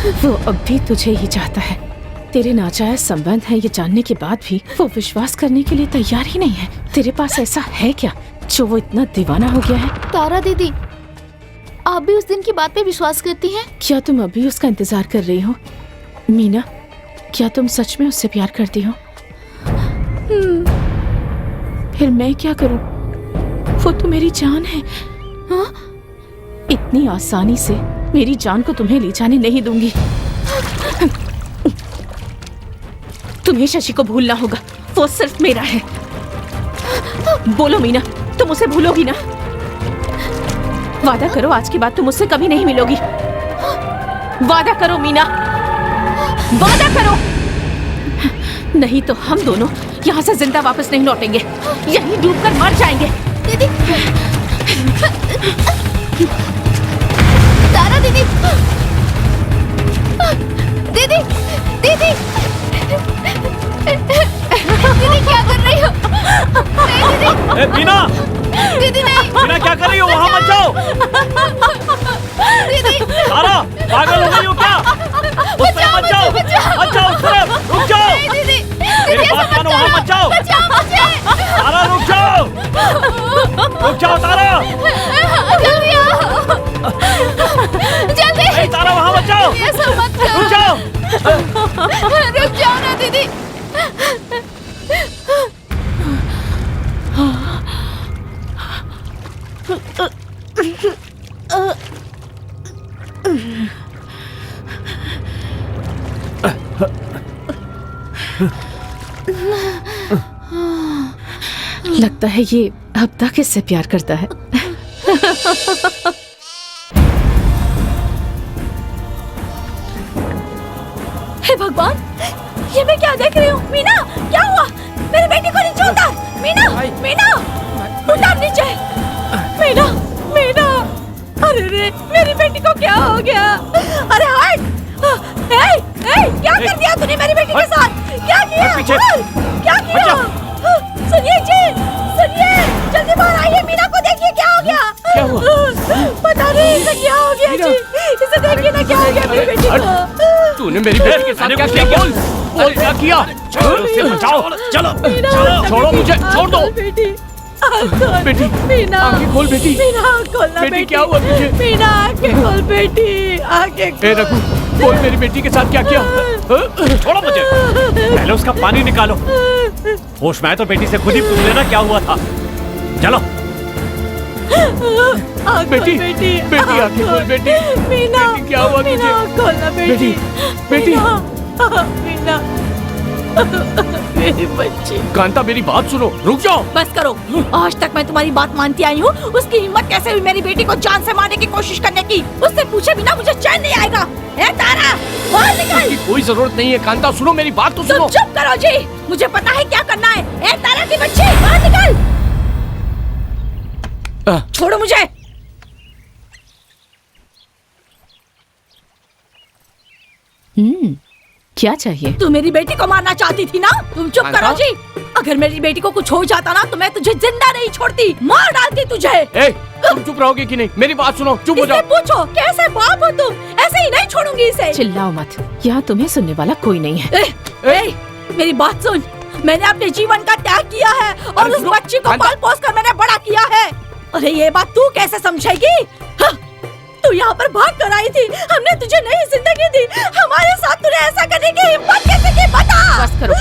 वो अब भी तुझे ही चाहता है। तेरे नाजायज संबंध है ये जानने के बाद भी वो विश्वास करने के लिए तैयार ही नहीं है। तेरे पास ऐसा है क्या जो वो इतना दीवाना हो गया है? तारा दीदी, आप भी उस दिन की बात पे विश्वास करती हैं? क्या तुम अभी उसका इंतजार कर रही हो? मीना, क्या तुम सच में उससे प्यार करती हो? फिर मैं क्या करूं? वो तो मेरी जान है। हाँ? इतनी आसानी से मेरी जान को तुम्हें ले जाने नहीं दूंगी। तुम्हें शशि को भूलना होगा, वो सिर्फ मेरा है। बोलो मीना, तुम उसे भूलोगी ना? वादा करो आज के बाद तुम मुझसे कभी नहीं मिलोगी। वादा करो मीना, वादा करो। नहीं तो हम दोनों यहाँ से जिंदा वापस नहीं लौटेंगे, यहीं डूबकर मर जाएंगे। दीदी, तारा दीदी, दीदी, दीदी, दीदी क्या कर रही हो? नहीं दीदी। ए, मीना! दीदी नहीं। मीना क्या कर रही हो? वहाँ मत जाओ। दीदी। तारा, पागल हो गई हो क्या? उस तरफ मत जाओ, मत जाओ उस तरफ, रुक जाओ। नहीं दीदी, मेरी बात मानो, वहाँ मत जाओ। बचाओ मुझे। तारा रुक जाओ, रुक जाओ तारा। जल्दी आओ, जल्दी। ए, तारा वहाँ मत जाओ, ऐसा मत करो। रुक जाओ। रुक जाओ ना दीदी। लगता है ये अब तक इससे प्यार करता है। हे भगवान, ये मैं क्या देख रही हूँ? मीना, क्या हुआ? मेरी बेटी को नीचे उतार। मीना, मीना, उतार नीचे। मीना, मीना, अरे रे, मेरी बेटी को क्या हो गया? अरे हट! क्या कर दिया तूने मेरी बेटी के साथ? क्या किया? क्या किया? सुनिए जी, सुनिए, जल्दी बाहर आइए। मीना को देखिए क्या हो गया? क्या हुआ? पता नहीं इसे क्या हो गया जी। इसे देखिए ना क्या हो गया मेरी बेटी को। तूने मेरी बेटी के साथ क्या किया? बोल क्या किया? उसे बचाओ, चलो, छोड़ो मुझे, छोड़ दो। बेटी, मीना, आंखें खोल बेटी। मीना, खोलना बेटी, क्या हुआ तुझे? मीना, आंखें खोल बेटी, आंखें खोल। ए रघु, बोल मेरी बेटी के साथ क्या किया? छोड़ो मुझे, पहले उसका पानी निकालो। होश में आए तो बेटी से खुद ही पूछ लेना क्या हुआ था। चलो बेटी, बेटी आंखें खोल बेटी। मीना, बेटी क्या हुआ तुझे? खोलना बेटी, बेटी, मीना, मेरी बच्ची। कांता मेरी बात सुनो, रुक जाओ। बस करो, आज तक मैं तुम्हारी बात मानती आई हूँ। उसकी हिम्मत कैसे हुई मेरी बेटी को जान से मारने की कोशिश करने की? उससे पूछे बिना मुझे चैन नहीं आएगा। ए तारा, बाहर निकल। कोई जरूरत नहीं है कांता, सुनो मेरी बात तो सुनो। चुप करो जी, मुझे पता है क्या करना है। ए तारा की बच्ची, बाहर निकल। छोड़ो मुझे। क्या चाहिए? तू मेरी बेटी को मारना चाहती थी ना? तुम चुप करो जी। अगर मेरी बेटी को कुछ हो जाता ना तो मैं तुझे जिंदा नहीं छोड़ती, मार डालती तुझे। ए, तुम चुप रहोगे कि नहीं? मेरी बात सुनो, चुप हो जाओ। पूछो कैसे बाप हो तुम? ऐसे ही नहीं छोड़ूंगी इसे। चिल्लाओ मत, यहाँ तुम्हें सुनने वाला कोई नहीं है। मेरी बात सुन, मैंने अपने जीवन का त्याग किया है और उस बच्ची को पाल पोस कर मैंने बड़ा किया है। अरे ये बात तू कैसे समझेगी? तू यहाँ पर भाग कर आई थी, हमने तुझे नई जिंदगी दी, हमारे साथ तूने ऐसा करने की हिम्मत कैसे की? बता। बस करो,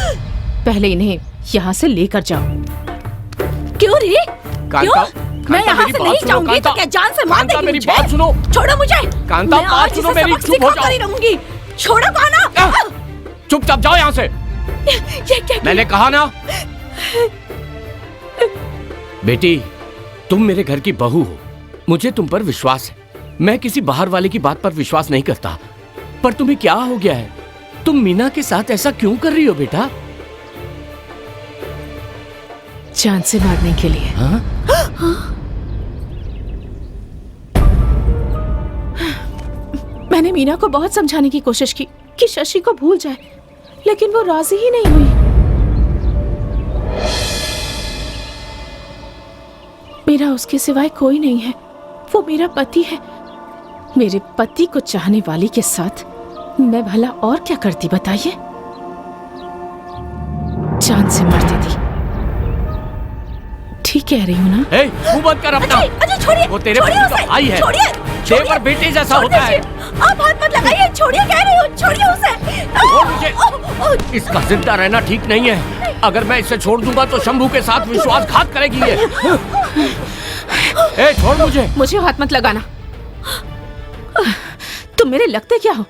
पहले इन्हें यहाँ से लेकर जाओ। क्यों रे? क्यों? मैं यहाँ से नहीं जाऊंगी तो क्या जान से मार देगी? मेरी बात सुनो। छोड़ो मुझे। कांता, बात सुनो मेरी, चुप हो जाओ। रहूंगी। छोड़ो काना। चुपचाप जाओ यहाँ से। ये क्या? मैंने कहा ना। बेटी, तुम मेरे घर की बहू हो, मुझे तुम पर विश्वास है। मैं किसी बाहर वाले की बात पर विश्वास नहीं करता। पर तुम्हें क्या हो गया है? तुम मीना के साथ ऐसा क्यों कर रही हो बेटा? जान से मारने के लिए। हाँ? मैंने मीना को बहुत समझाने की कोशिश की कि शशि को भूल जाए, लेकिन वो राजी ही नहीं हुई। मेरा उसके सिवाय कोई नहीं है, वो मेरा पति है। मेरे पति को चाहने वाली के साथ मैं भला और क्या करती बताइए? जान से मार देती। ठीक कह रही हूँ ना? ए, मुंह बंद कर अपना। अजय छोड़िए, वो तेरे छोड़िए पति का उसे, भाई है। छोड़िए, तेवर बेटे जैसा छोड़ होता है। दीजिए। आप हाथ मत लगाइए, छोड़िए कह रही हूँ, छोड़िए उसे। छोड़ मुझे। इसका जिंदा रहना ठीक नहीं है। अगर मैं इसे छोड़ दूंगा तो शंभू के साथ विश्वासघात करेगी ये। ए, छोड़ मुझे। मुझे हाथ मत लगाना। तुम मेरे लगते क्या हो?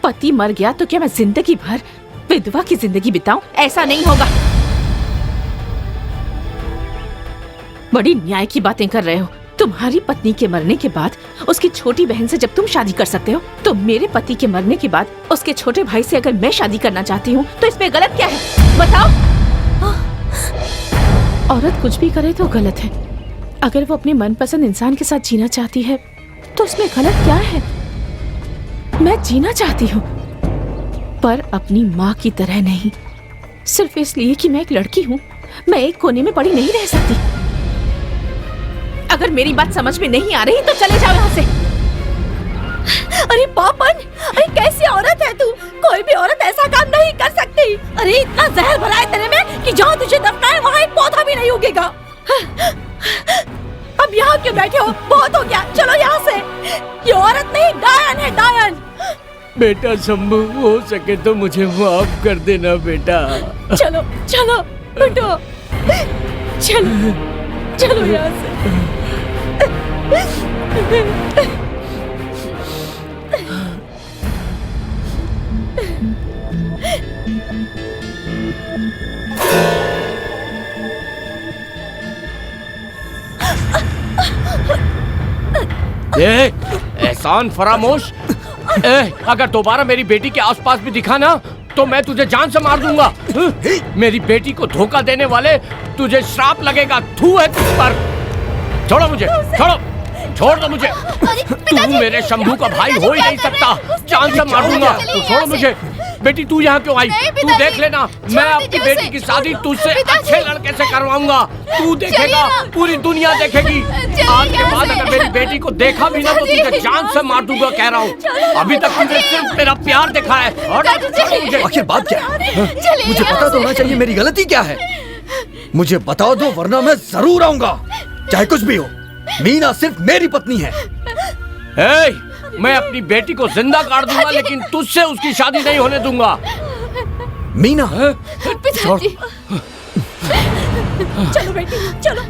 पति मर गया तो क्या मैं जिंदगी भर विधवा की जिंदगी बिताऊं? ऐसा नहीं होगा। बड़ी न्याय की बातें कर रहे हो। तुम्हारी पत्नी के मरने के बाद उसकी छोटी बहन से जब तुम शादी कर सकते हो, तो मेरे पति के मरने के बाद उसके छोटे भाई से अगर मैं शादी करना चाहती हूँ तो इसमें गलत क्या है? बताओ। औरत कुछ भी करे तो गलत है। अगर वो अपने मनपसंद इंसान के साथ जीना चाहती है तो उसमें गलत क्या है? मैं जीना चाहती हूँ, पर अपनी माँ की तरह नहीं। सिर्फ इसलिए कि मैं एक लड़की हूँ, मैं एक कोने में पड़ी नहीं रह सकती। अगर मेरी बात समझ में नहीं आ रही तो चले जाओ यहाँ से। अरे पापन, अरे कैसी औरत है तू? कोई भी औरत ऐसा काम नहीं कर सकती। अरे इतना जहर भरा है तेरे में कि जहाँ तुझे दफनाए वहाँ एक पौधा भी नहीं उगेगा। अब यहाँ क्यों बैठे हो? बहुत हो गया, चलो यहाँ से। ये औरत नहीं, डायन है, डायन। बेटा शंभू, हो सके तो मुझे माफ कर देना बेटा। चलो चलो, उठो, चलो चलो यहाँ से। एहसान फरामोश। अगर दोबारा मेरी बेटी के आसपास भी दिखा ना तो मैं तुझे जान से मार दूंगा। मेरी बेटी को धोखा देने वाले, तुझे श्राप लगेगा। थू है तुझ पर। छोड़ो मुझे, छोड़ो, छोड़ दो मुझे। तू मेरे शंभू का भाई हो ही नहीं सकता। जान से मार दूंगा। तो छोड़ो मुझे। बेटी तू यहाँ क्यों आई? तू देख लेना, मैं अपनी बेटी की शादी तुझसे अच्छे लड़के से करवाऊंगा। तू देखेगा, पूरी दुनिया देखेगी। आज के बाद अगर मेरी बेटी को देखा भी ना तो तुझे जान से मार दूंगा, कह रहा हूँ। अभी तक तुझे सिर्फ मेरा प्यार दिखा है। और मुझे आखिर बात क्या है? मुझे पता तो होना चाहिए मेरी गलती क्या है। मुझे बता दो वरना मैं जरूर आऊंगा, चाहे कुछ भी हो। मीना सिर्फ मेरी पत्नी है। मैं अपनी बेटी को जिंदा गाड़ दूंगा, लेकिन तुझसे उसकी शादी नहीं होने दूंगा। मीना, पिताजी, चलो बेटी, चलो।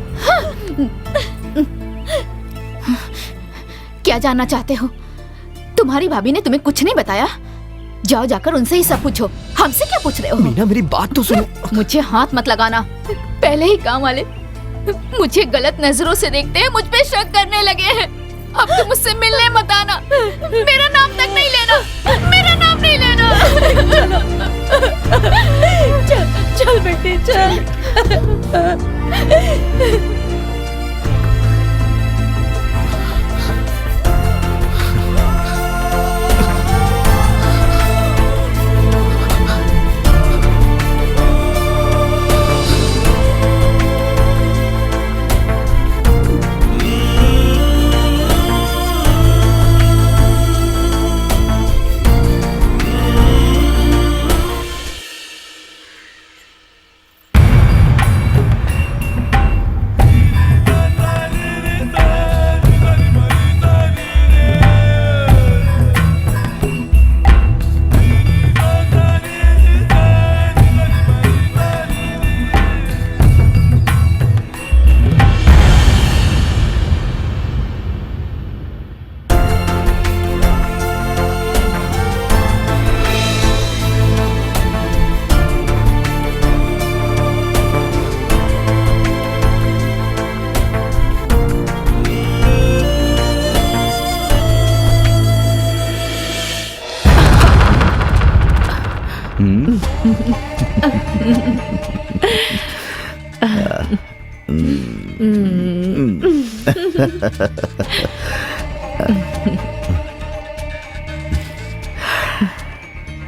क्या जानना चाहते हो? तुम्हारी भाभी ने तुम्हें कुछ नहीं बताया? जाओ जाकर उनसे ही सब पूछो, हमसे क्या पूछ रहे हो? मीना मेरी बात तो सुनो। मुझे हाथ मत लगाना। पहले ही गांव वाले मुझे गलत नजरों से देखते हैं, मुझ पे शक करने लगे हैं। अब तुम मुझसे मिलने मत आना। मेरा नाम तक नहीं लेना, मेरा नाम नहीं लेना। चल चल बेटी, चल।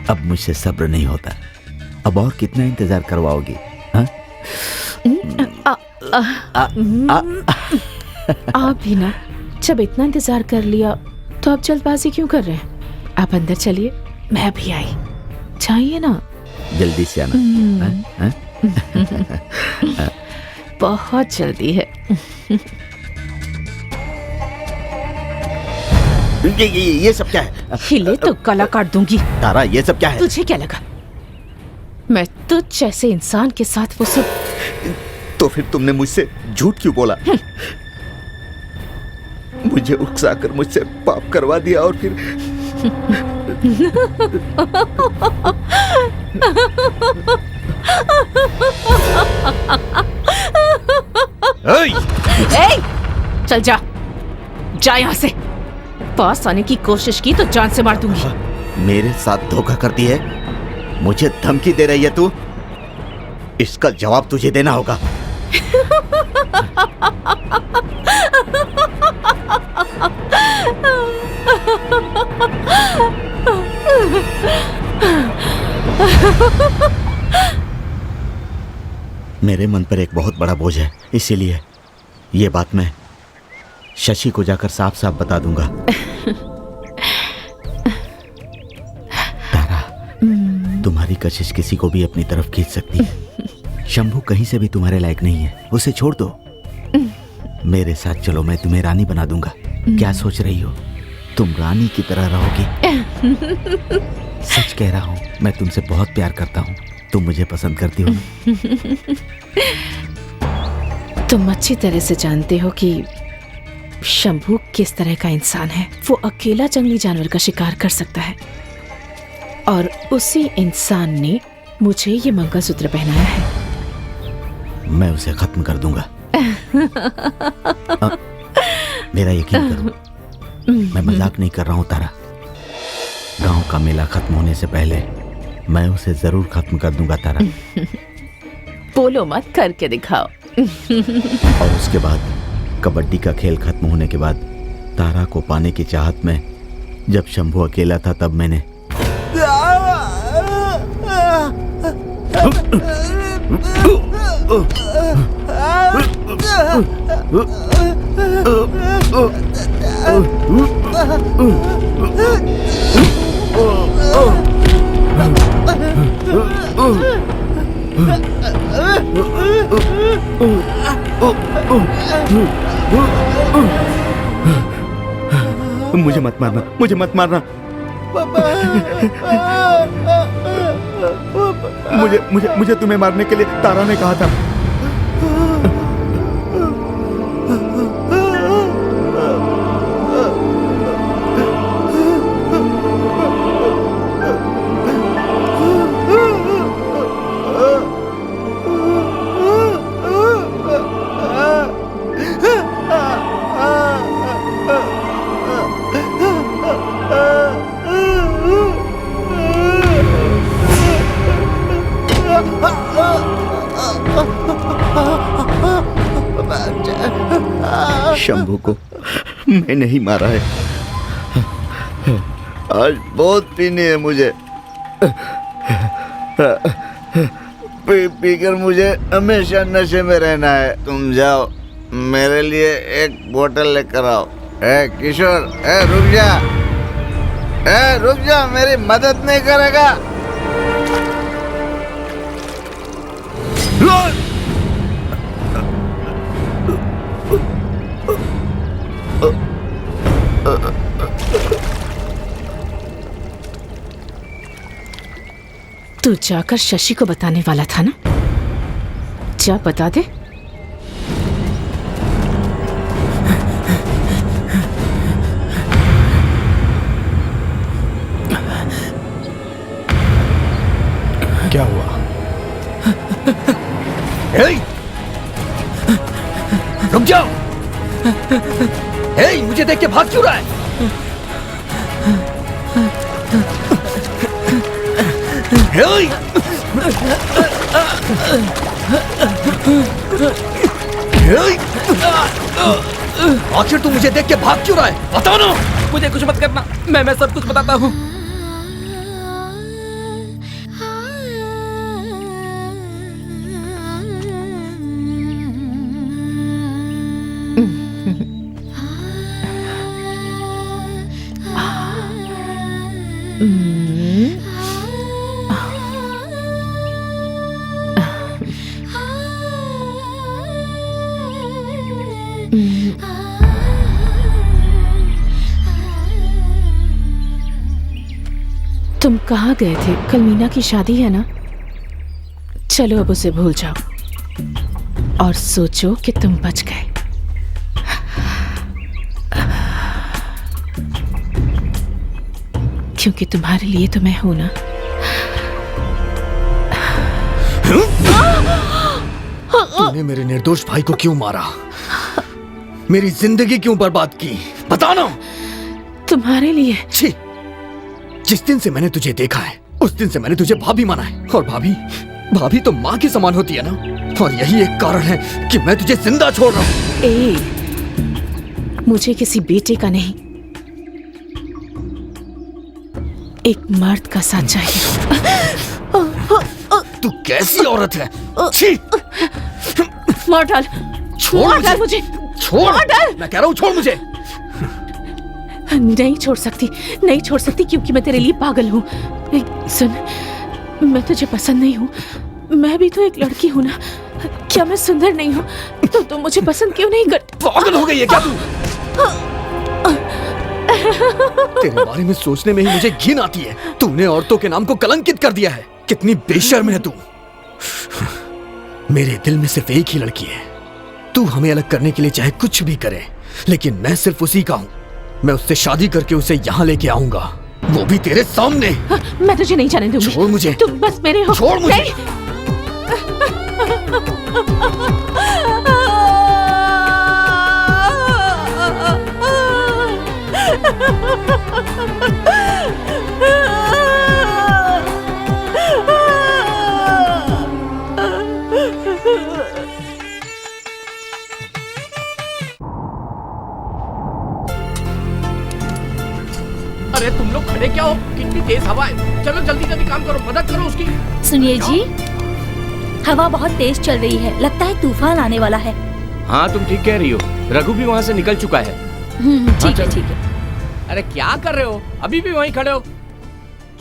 अब मुझसे सब्र नहीं होता। अब और कितना इंतजार करवाओगी? हाँ? आप भी ना, जब इतना इंतजार कर लिया तो आप जल्दबाजी क्यों कर रहे हैं? आप अंदर चलिए, मैं भी आई। चाहिए ना? जल्दी से आना। हैं? बहुत जल्दी है। ये सब क्या है? हिले तो गला काट दूंगी। तारा, ये सब क्या है? तुझे क्या लगा मैं तुझ जैसे इंसान के साथ वो सब? तो फिर तुमने मुझसे झूठ क्यों बोला? मुझे उकसाकर मुझसे पाप करवा दिया और फिर ए, चल जा यहाँ से। पास आने की कोशिश की तो जान से मार दूंगी। मेरे साथ धोखा करती है, मुझे धमकी दे रही है तू। इसका जवाब तुझे देना होगा। मेरे मन पर एक बहुत बड़ा बोझ है, इसीलिए ये बात मैं शशि को जाकर साफ साफ बता दूंगा। तारा, तुम्हारी कशिश किसी को भी अपनी तरफ खींच सकती है। शंभू कहीं से भी तुम्हारे लायक नहीं है, उसे छोड़ दो। मेरे साथ चलो, मैं तुम्हें रानी बना दूंगा। क्या सोच रही हो? तुम रानी की तरह रहोगी। सच कह रहा हूँ, मैं तुमसे बहुत प्यार करता हूँ। तुम मुझे पसंद करती हो। तुम अच्छी तरह से जानते हो कि शंभू किस तरह का इंसान है। वो अकेला जंगली जानवर का शिकार कर सकता है, और उसी इंसान ने मुझे ये मंगलसूत्र पहनाया है। मैं उसे खत्म कर दूंगा। मेरा यकीन करो, मैं मजाक नहीं कर रहा हूँ तारा। गांव का मेला खत्म होने से पहले मैं उसे जरूर खत्म कर दूंगा तारा। बोलो मत, करके दिखाओ। और उसके बाद कबड्डी का खेल खत्म होने के बाद तारा को पाने की चाहत में जब शंभू अकेला था, तब मैंने मुझे मत मारना, मुझे मत मारना। मुझे तुम्हें मारने के लिए तारा ने कहा था। शंभू को मैं नहीं मारा है। आज बहुत पीनी है मुझे। पीकर मुझे हमेशा नशे में रहना है। तुम जाओ, मेरे लिए एक बोतल लेकर आओ। किशोर, रुक जा, मेरी मदद नहीं करेगा? तू जाकर शशि को बताने वाला था ना? जा बता दे। क्या हुआ? रुक जाओ! मुझे देख के भाग क्यों रहा है? आखिर तू मुझे देख के भाग क्यों रहा है? बता ना। मुझे कुछ मत करना, मैं सब कुछ बताता हूँ। तुम कहाँ गए थे? कल मीना की शादी है ना? चलो अब उसे भूल जाओ और सोचो कि तुम बच गए। क्योंकि तुम्हारे लिए तो मैं हूं ना। तूने मेरे निर्दोष भाई को क्यों मारा? मेरी जिंदगी क्यों बर्बाद की? बता ना। तुम्हारे लिए। छी! जिस दिन से मैंने तुझे देखा है उस दिन से मैंने तुझे भाभी माना है, और भाभी तो माँ के समान होती है ना, और यही एक कारण है कि मैं तुझे जिंदा छोड़ रहा हूँ। मुझे किसी बेटे का नहीं, एक मर्द का साथ चाहिए। तू कैसी औरत है? छी! मार डाल, छोड़ मुझे। छोड़, मैं कह रहा हूँ छोड़ मुझे। नहीं छोड़ सकती क्योंकि मैं तेरे लिए पागल हूँ। सुन, मैं तुझे पसंद नहीं हूँ, मैं भी तो एक लड़की हूँ ना। क्या मैं सुंदर नहीं हूँ? तो तुम मुझे पसंद क्यों नहीं करती? पागल हो गई है क्या तू? तेरे बारे में सोचने में ही मुझे घिन आती है। तूने औरतों के नाम को कलंकित कर दिया है। कितनी बेशर्म है तू। मेरे दिल में सिर्फ एक ही लड़की है। तू हमें अलग करने के लिए चाहे कुछ भी करे, लेकिन मैं सिर्फ उसी का हूँ। मैं उससे शादी करके उसे यहाँ लेके आऊंगा, वो भी तेरे सामने। मैं तुझे नहीं जाने दूंगी। छोड़ मुझे। तुम बस मेरे हो। छोड़ मुझे। अरे तुम लोग खड़े क्या हो? कितनी तेज हवा है। चलो जल्दी जल्दी काम करो, मदद करो उसकी। सुनिए जी, हवा बहुत तेज चल रही है, लगता है तूफान आने वाला है। हाँ तुम ठीक कह रही हो, रघु भी वहाँ से निकल चुका है। ठीक है ठीक है। अरे क्या कर रहे हो? अभी भी वहीं खड़े हो?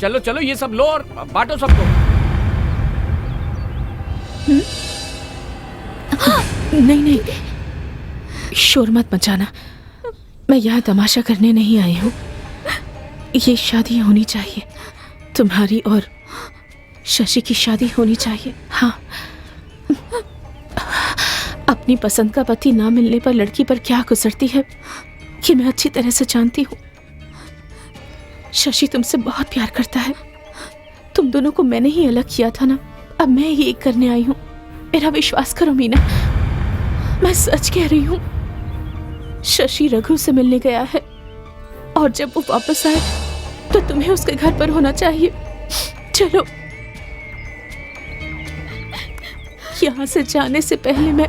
चलो चलो ये सब लो और बांटो सबको। नहीं, शोर मत मचाना। मैं यहाँ तमाशा करने नहीं आई हूँ। ये शादी होनी चाहिए, तुम्हारी और शशि की शादी होनी चाहिए। हाँ, अपनी पसंद का पति ना मिलने पर लड़की पर क्या गुजरती है ये मैं अच्छी तरह से जानती हूँ। शशि तुमसे बहुत प्यार करता है। तुम दोनों को मैंने ही अलग किया था ना, अब मैं ही एक करने आई हूँ। मेरा विश्वास करो मीना, मैं सच कह रही हूँ। शशि रघु से मिलने गया है और जब वो वापस आए तो तुम्हें उसके घर पर होना चाहिए। चलो, यहाँ से जाने से पहले मैं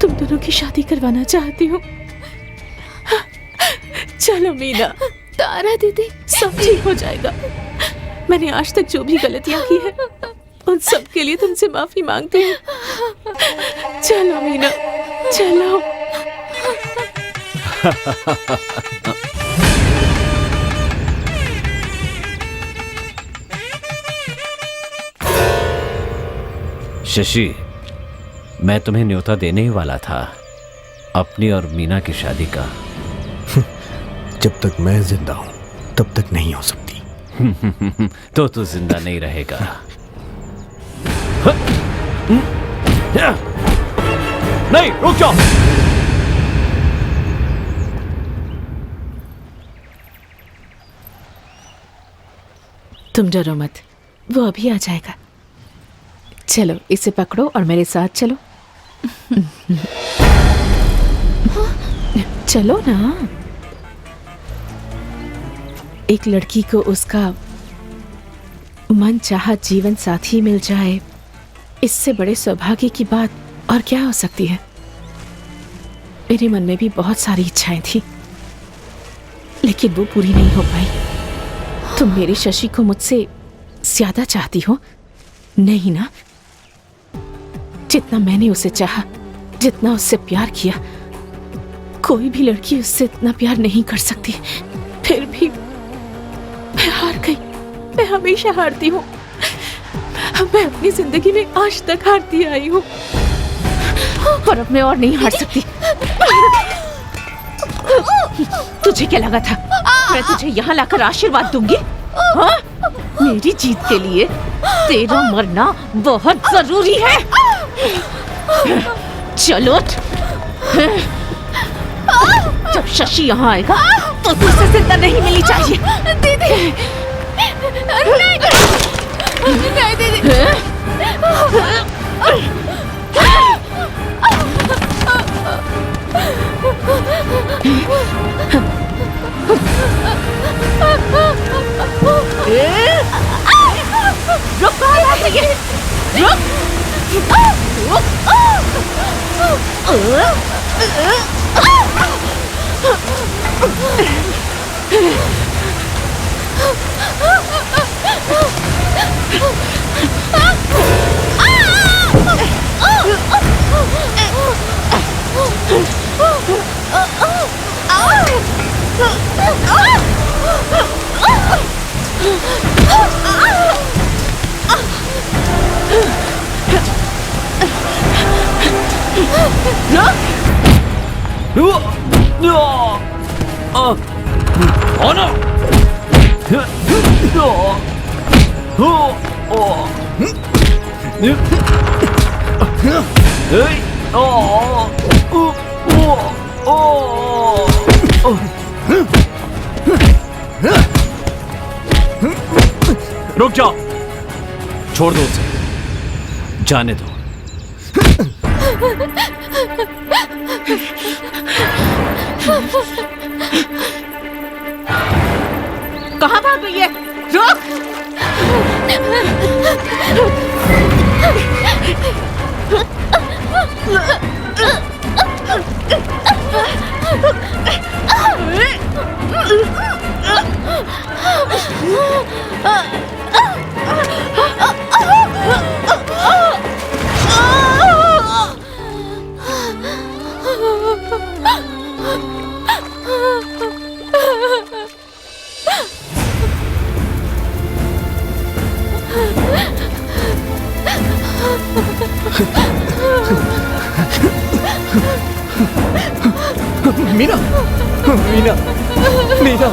तुम दोनों की शादी करवाना चाहती हूँ। चलो मीना। तारा दीदी, सब ठीक हो जाएगा। मैंने आज तक जो भी गलतियां की है उन सब के लिए तुमसे माफी मांगती हूँ। चलो मीना, चलो। शशि, मैं तुम्हें न्योता देने ही वाला था अपनी और मीना की शादी का। जब तक मैं जिंदा हूं तब तक नहीं हो सकती। तो तू जिंदा नहीं रहेगा। नहीं, रुक जाओ। तुम डरो मत, वो अभी आ जाएगा। चलो इसे पकड़ो और मेरे साथ चलो। चलो ना। एक लड़की को उसका मनचाहा जीवन साथी मिल जाए, इससे बड़े सौभाग्य की बात और क्या हो सकती है। मेरे मन में भी बहुत सारी इच्छाएं थी, लेकिन वो पूरी नहीं हो पाई। तुम मेरे शशि को मुझसे ज्यादा चाहती हो, नहीं ना? जितना मैंने उसे चाहा, जितना उससे प्यार किया, कोई भी लड़की उससे इतना प्यार नहीं कर सकती। फिर मैं हार गई। मैं हमेशा हारती हूँ। मैं अपनी जिंदगी में आज तक हारती आई हूँ और अब मैं और नहीं हार सकती। तुझे क्या लगा था मैं तुझे यहाँ लाकर आशीर्वाद दूंगी? हाँ? मेरी जीत के लिए तेरा मरना बहुत जरूरी है। चलो जब शशि यहाँ आएगा तो तुझसे जिंदा नहीं मिलनी चाहिए। दीदी नहीं दीदी। रुक कहाँ भाग रही है? रुक रुक जाओ, छोड़ दो उसे, जाने दो। कहाँ भाग रही है? रुक! मीना, मीना, मीना।